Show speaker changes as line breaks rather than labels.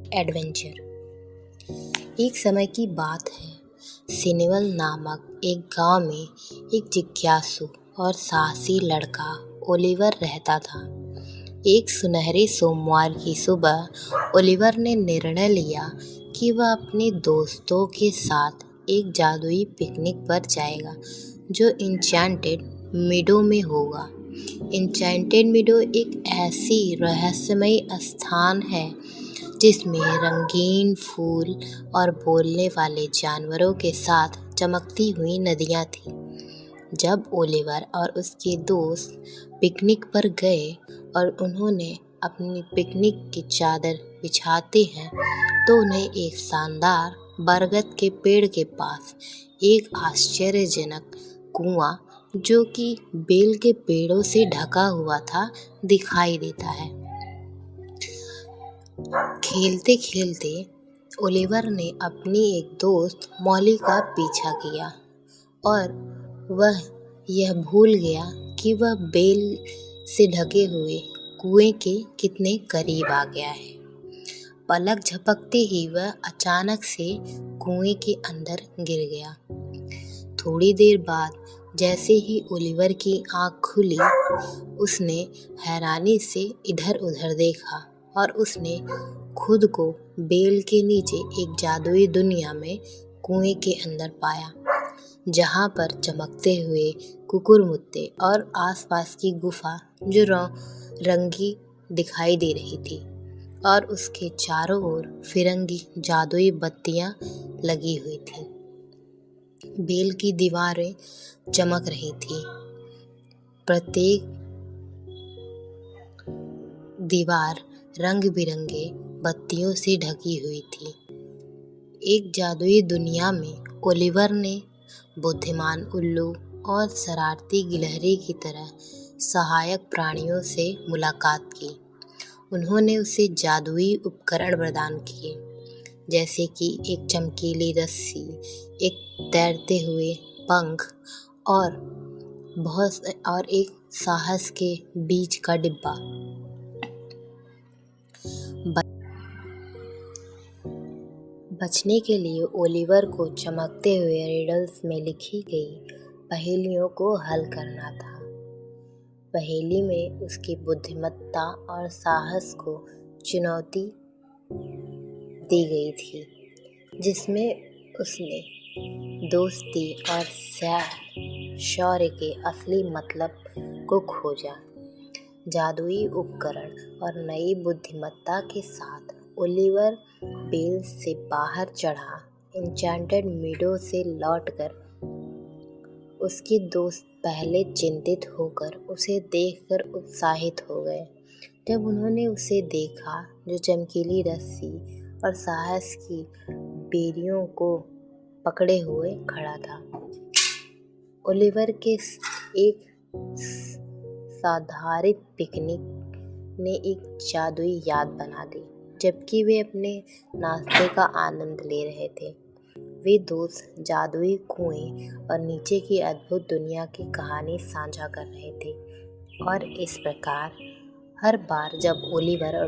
Adventure. एक समय की बात है, सिनेवल नामक एक गांव में एक जिज्ञासु और साहसी लड़का ओलिवर रहता था। एक सुनहरे सोमवार की सुबह ओलिवर ने निर्णय लिया कि वह अपने दोस्तों के साथ एक जादुई पिकनिक पर जाएगा जो इंचेंटेड मीडो में होगा। इंचेंटेड मीडो एक ऐसी रहस्यमयी स्थान है जिसमें रंगीन फूल और बोलने वाले जानवरों के साथ चमकती हुई नदियाँ थीं। जब ओलिवर और उसके दोस्त पिकनिक पर गए और उन्होंने अपनी पिकनिक की चादर बिछाते हैं तो उन्हें एक शानदार बरगद के पेड़ के पास एक आश्चर्यजनक कुआं जो कि बेल के पेड़ों से ढका हुआ था दिखाई देता है। खेलते खेलते ओलिवर ने अपनी एक दोस्त मॉली का पीछा किया और वह यह भूल गया कि वह बेल से ढके हुए कुएं के कितने करीब आ गया है। पलक झपकते ही वह अचानक से कुएं के अंदर गिर गया। थोड़ी देर बाद जैसे ही ओलिवर की आंख खुली, उसने हैरानी से इधर उधर देखा और उसने खुद को बेल के नीचे एक जादुई दुनिया में कुएं के अंदर पाया, जहां पर चमकते हुए कुकुरमुत्ते और आसपास की गुफा जो रंगी दिखाई दे रही थी और उसके चारों ओर फिरंगी जादुई बत्तियां लगी हुई थीं। बेल की दीवारें चमक रही थी, प्रत्येक दीवार रंग बिरंगे बत्तियों से ढकी हुई थी। एक जादुई दुनिया में ओलिवर ने बुद्धिमान उल्लू और शरारती गिलहरी की तरह सहायक प्राणियों से मुलाकात की। उन्होंने उसे जादुई उपकरण प्रदान किए, जैसे कि एक चमकीली रस्सी, एक तैरते हुए पंख और एक साहस के बीज का डिब्बा। बचने के लिए ओलिवर को चमकते हुए रिडल्स में लिखी गई पहेलियों को हल करना था। पहेली में उसकी बुद्धिमत्ता और साहस को चुनौती दी गई थी, जिसमें उसने दोस्ती और शौर्य के असली मतलब को खोजा। जादुई उपकरण और नई बुद्धिमत्ता के साथ ओलिवर बेल से बाहर चढ़ा। इंचेंटेड मीडो से लौटकर उसके दोस्त पहले चिंतित होकर उसे देखकर उत्साहित हो गए। जब उन्होंने उसे देखा जो चमकीली रस्सी और साहस की बेरियों को पकड़े हुए खड़ा था, ओलिवर के एक साधारण पिकनिक ने एक जादुई याद बना दी। जबकि वे अपने नाश्ते का आनंद ले रहे थे, वे दोस्त जादुई कुएं और नीचे की अद्भुत दुनिया की कहानी साझा कर रहे थे। और इस प्रकार हर बार जब ओलिवर और